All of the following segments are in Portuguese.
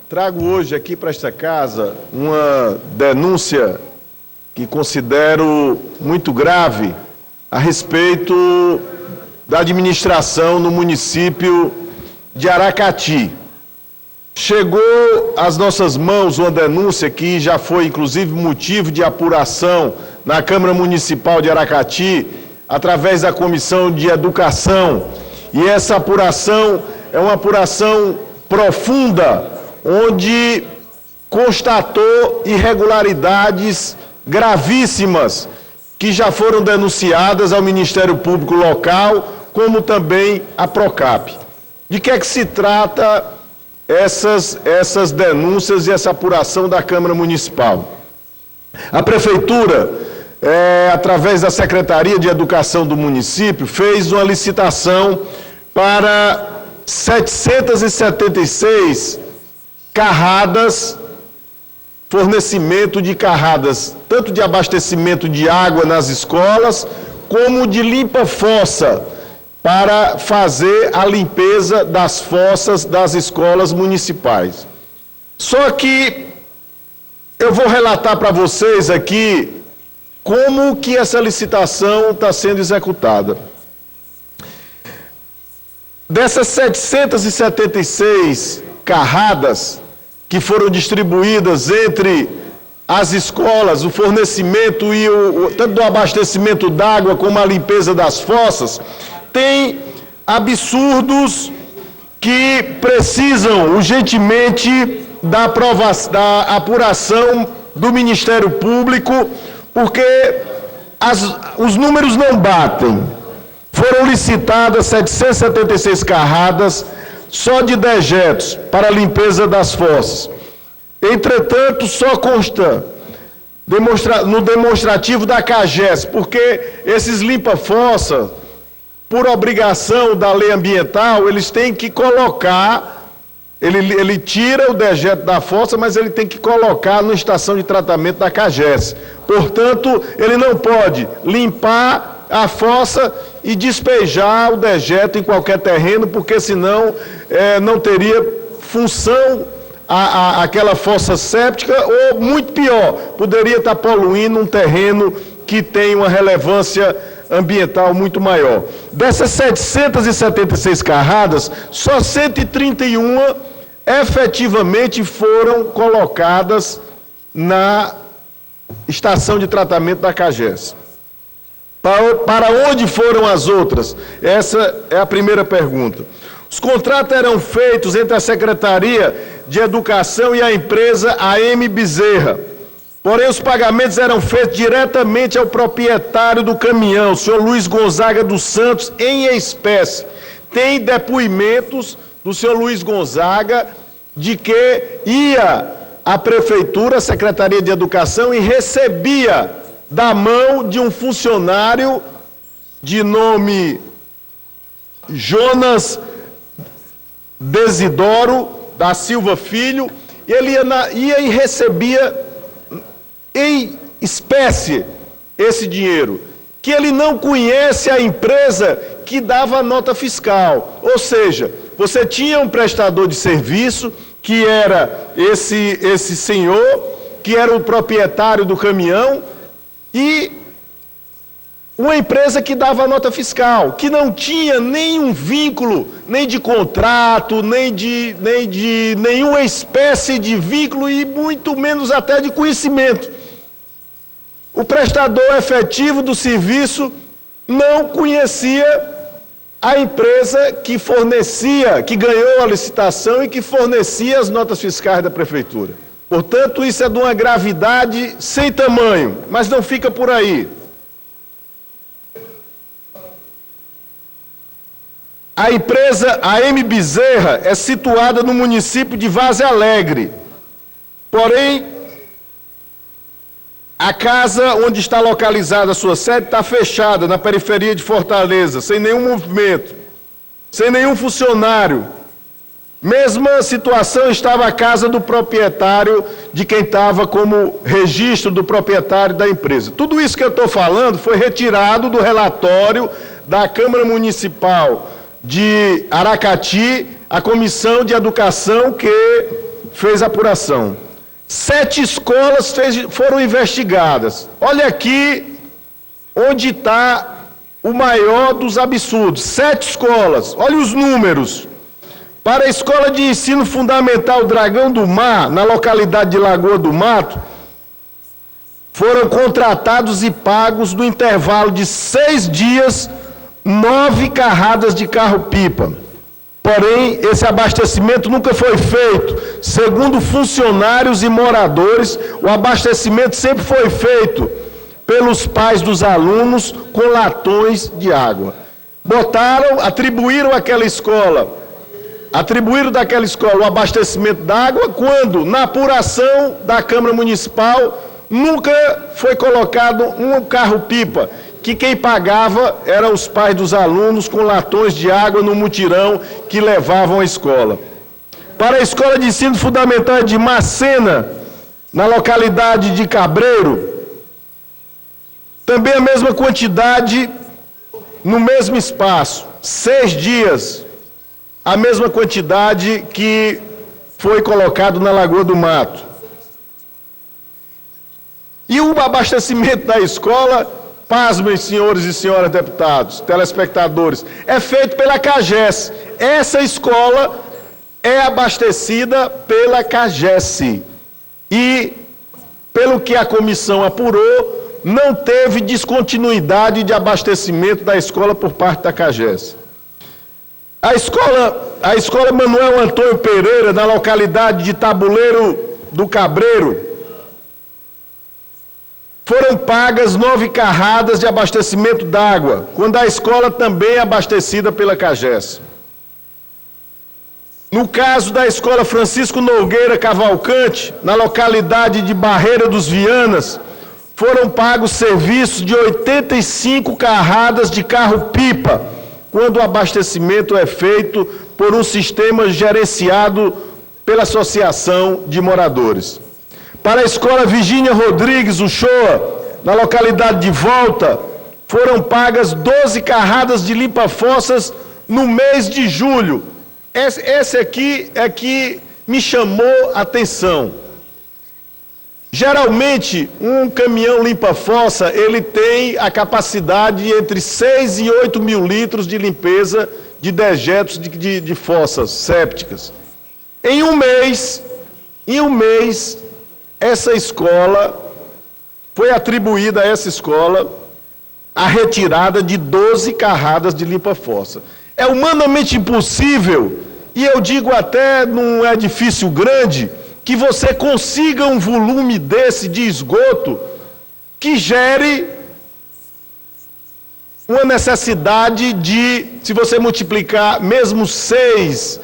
trago hoje aqui para esta casa uma denúncia que considero muito grave a respeito da administração no município de Aracati. Chegou às nossas mãos uma denúncia que já foi, inclusive, motivo de apuração na Câmara Municipal de Aracati, através da Comissão de Educação. E essa apuração é uma apuração profunda, onde constatou irregularidades gravíssimas que já foram denunciadas ao Ministério Público local, como também à Procap. De que é que se trata essas denúncias e essa apuração da Câmara Municipal? A Prefeitura, através da Secretaria de Educação do município, fez uma licitação para 776 carradas, fornecimento de carradas, tanto de abastecimento de água nas escolas, como de limpa-fossa, para fazer a limpeza das fossas das escolas municipais. Só que eu vou relatar para vocês aqui como que essa licitação está sendo executada. Dessas 776 carradas que foram distribuídas entre as escolas, o fornecimento e tanto do abastecimento d'água como a limpeza das fossas, tem absurdos que precisam urgentemente da apuração do Ministério Público, porque os números não batem. Foram licitadas 776 carradas só de dejetos para a limpeza das fossas. Entretanto, só consta no demonstrativo da CAGES, porque esses limpa-fossa, por obrigação da lei ambiental, eles têm que colocar, ele tira o dejeto da fossa, mas ele tem que colocar na estação de tratamento da CAGES. Portanto, ele não pode limpar a fossa e despejar o dejeto em qualquer terreno, porque senão não teria função aquela fossa séptica, ou muito pior, poderia estar poluindo um terreno que tem uma relevância ambiental muito maior. Dessas 776 carradas, só 131 efetivamente foram colocadas na estação de tratamento da CAGES. Para onde foram as outras? Essa é a primeira pergunta. Os contratos eram feitos entre a Secretaria de Educação e a empresa AM Bezerra. Porém, os pagamentos eram feitos diretamente ao proprietário do caminhão, o senhor Luiz Gonzaga dos Santos, em espécie. Tem depoimentos do senhor Luiz Gonzaga de que ia à Prefeitura, à Secretaria de Educação, e recebia da mão de um funcionário de nome Jonas Desidoro da Silva Filho, e ele ia e recebia em espécie esse dinheiro, que ele não conhece a empresa que dava a nota fiscal. Ou seja, você tinha um prestador de serviço, que era esse senhor, que era o proprietário do caminhão, e uma empresa que dava a nota fiscal, que não tinha nenhum vínculo, nem de contrato, nem de nenhuma espécie de vínculo, e muito menos até de conhecimento. O prestador efetivo do serviço não conhecia a empresa que fornecia, que ganhou a licitação e que fornecia as notas fiscais da Prefeitura. Portanto, isso é de uma gravidade sem tamanho, mas não fica por aí. A empresa AM Bezerra é situada no município de Várzea Alegre. Porém, a casa onde está localizada a sua sede está fechada, na periferia de Fortaleza, sem nenhum movimento, sem nenhum funcionário. Mesma situação estava a casa do proprietário, de quem estava como registro do proprietário da empresa. Tudo isso que eu estou falando foi retirado do relatório da Câmara Municipal de Aracati, a Comissão de Educação que fez a apuração. 7 escolas foram investigadas. Olha aqui onde está o maior dos absurdos. 7 escolas, olha os números. Para a Escola de Ensino Fundamental Dragão do Mar, na localidade de Lagoa do Mato, foram contratados e pagos no intervalo de 6 dias, 9 carradas de carro-pipa. Porém, esse abastecimento nunca foi feito. Segundo funcionários e moradores, o abastecimento sempre foi feito pelos pais dos alunos com latões de água. Atribuíram daquela escola o abastecimento d'água, quando, na apuração da Câmara Municipal, nunca foi colocado um carro-pipa, que quem pagava eram os pais dos alunos com latões de água no mutirão que levavam à escola. Para a Escola de Ensino Fundamental de Macena, na localidade de Cabreiro, também a mesma quantidade no mesmo espaço, 6 dias, a mesma quantidade que foi colocado na Lagoa do Mato. E o abastecimento da escola, pasmem, senhores e senhoras deputados, telespectadores, é feito pela CAGES. Essa escola é abastecida pela CAGES. E, pelo que a comissão apurou, não teve descontinuidade de abastecimento da escola por parte da CAGES. A escola Manuel Antônio Pereira, na localidade de Tabuleiro do Cabreiro, foram pagas 9 carradas de abastecimento d'água, quando a escola também é abastecida pela CAGES. No caso da Escola Francisco Nogueira Cavalcante, na localidade de Barreira dos Vianas, foram pagos serviços de 85 carradas de carro-pipa, quando o abastecimento é feito por um sistema gerenciado pela Associação de Moradores. Para a Escola Virgínia Rodrigues Uchoa, na localidade de Volta, foram pagas 12 carradas de limpa-fossas no mês de julho. Esse aqui é que me chamou a atenção. Geralmente, um caminhão limpa-fossa, ele tem a capacidade de entre 6 e 8 mil litros de limpeza de dejetos de fossas sépticas. Em um mês, essa escola, foi atribuída a essa escola a retirada de 12 carradas de limpa-fossa. É humanamente impossível, e eu digo até num edifício grande, que você consiga um volume desse de esgoto que gere uma necessidade de, se você multiplicar mesmo 6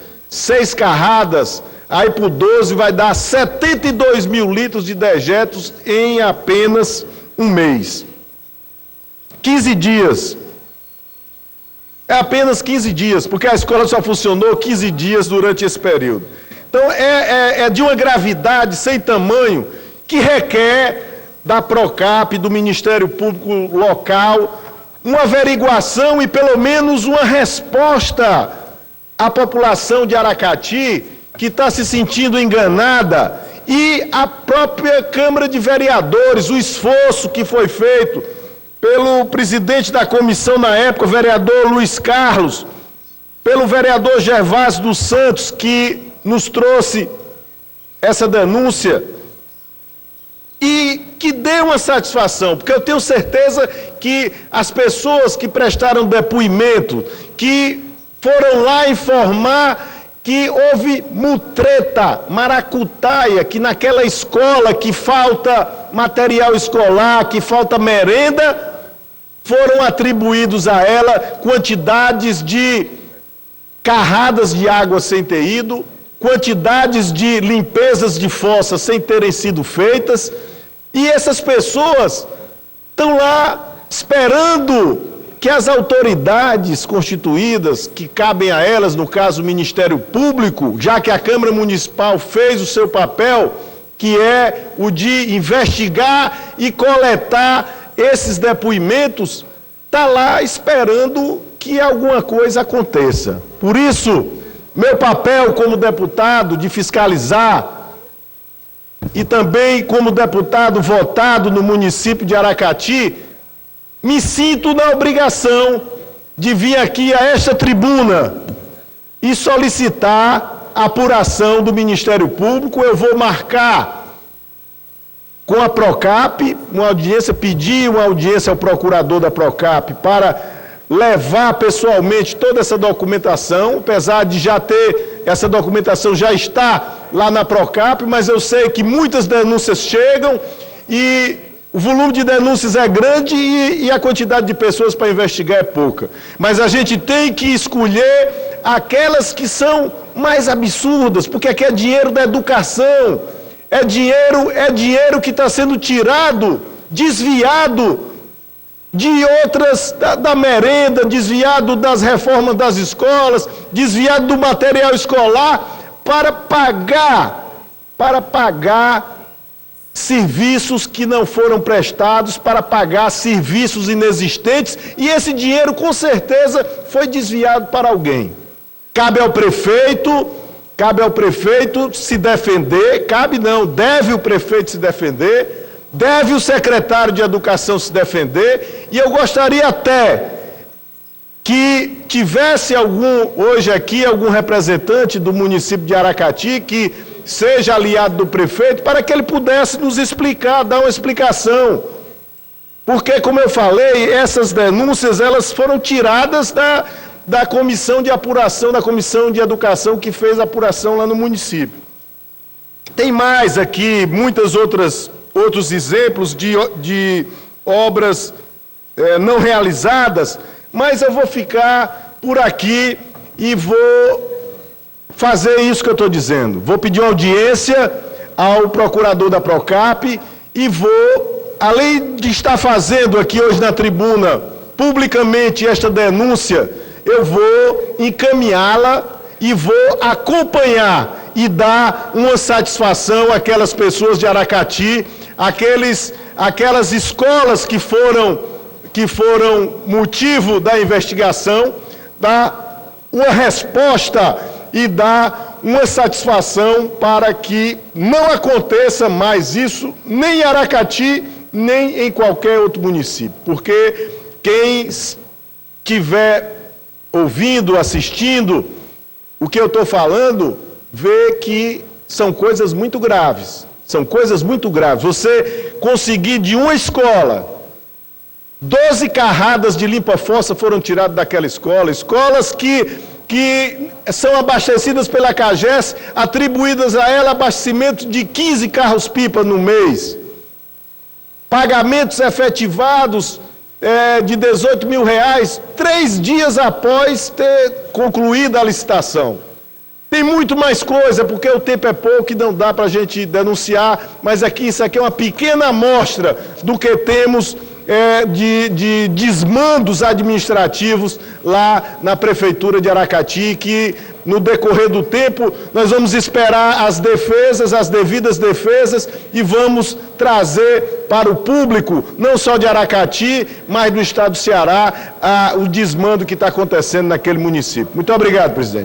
carradas, aí por 12 vai dar 72 mil litros de dejetos em apenas um mês. 15 dias. É apenas 15 dias, porque a escola só funcionou 15 dias durante esse período. Então, é de uma gravidade sem tamanho que requer da PROCAP, do Ministério Público Local, uma averiguação e pelo menos uma resposta à população de Aracati, que está se sentindo enganada, e a própria Câmara de Vereadores, o esforço que foi feito pelo presidente da comissão na época, o vereador Luiz Carlos, pelo vereador Gervásio dos Santos, que nos trouxe essa denúncia, e que dê uma satisfação, porque eu tenho certeza que as pessoas que prestaram depoimento, que foram lá informar que houve mutreta, maracutaia, que naquela escola que falta material escolar, que falta merenda, foram atribuídos a ela quantidades de carradas de água sem ter ido, quantidades de limpezas de fossas sem terem sido feitas, e essas pessoas estão lá esperando que as autoridades constituídas, que cabem a elas, no caso o Ministério Público, já que a Câmara Municipal fez o seu papel, que é o de investigar e coletar esses depoimentos, está lá esperando que alguma coisa aconteça. Por isso, meu papel como deputado de fiscalizar, e também como deputado votado no município de Aracati, me sinto na obrigação de vir aqui a esta tribuna e solicitar a apuração do Ministério Público. Eu vou marcar com a Procap uma audiência, pedir uma audiência ao procurador da Procap para levar pessoalmente toda essa documentação, apesar de já ter, essa documentação já está lá na Procap, mas eu sei que muitas denúncias chegam e o volume de denúncias é grande e a quantidade de pessoas para investigar é pouca. Mas a gente tem que escolher aquelas que são mais absurdas, porque aqui é dinheiro da educação, é dinheiro que está sendo tirado, desviado de outras, da merenda, desviado das reformas das escolas, desviado do material escolar para pagar serviços que não foram prestados, para pagar serviços inexistentes, e esse dinheiro com certeza foi desviado para alguém. Cabe ao prefeito se defender, deve o prefeito se defender, deve o secretário de Educação se defender, e eu gostaria até que tivesse hoje aqui algum representante do município de Aracati que seja aliado do prefeito, para que ele pudesse nos explicar, dar uma explicação. Porque, como eu falei, essas denúncias, elas foram tiradas da comissão de apuração, da comissão de educação que fez a apuração lá no município. Tem mais aqui, outros exemplos de obras não realizadas, mas eu vou ficar por aqui e vou fazer isso que eu estou dizendo. Vou pedir uma audiência ao procurador da Procap e vou, além de estar fazendo aqui hoje na tribuna, publicamente esta denúncia, eu vou encaminhá-la e vou acompanhar e dar uma satisfação àquelas pessoas de Aracati, aquelas escolas que foram motivo da investigação, dar uma resposta e dar uma satisfação para que não aconteça mais isso, nem em Aracati, nem em qualquer outro município. Porque quem estiver ouvindo, assistindo o que eu estou falando, vê que são coisas muito graves. São coisas muito graves. Você conseguir de uma escola, 12 carradas de limpa-fossa foram tiradas daquela escola, escolas que são abastecidas pela CAGES, atribuídas a ela abastecimento de 15 carros-pipa no mês. Pagamentos efetivados de R$18 mil, 3 dias após ter concluído a licitação. Tem muito mais coisa, porque o tempo é pouco e não dá para a gente denunciar, mas isso aqui é uma pequena amostra do que temos de desmandos administrativos lá na Prefeitura de Aracati, que no decorrer do tempo nós vamos esperar as devidas defesas, e vamos trazer para o público, não só de Aracati, mas do estado do Ceará, o desmando que está acontecendo naquele município. Muito obrigado, presidente.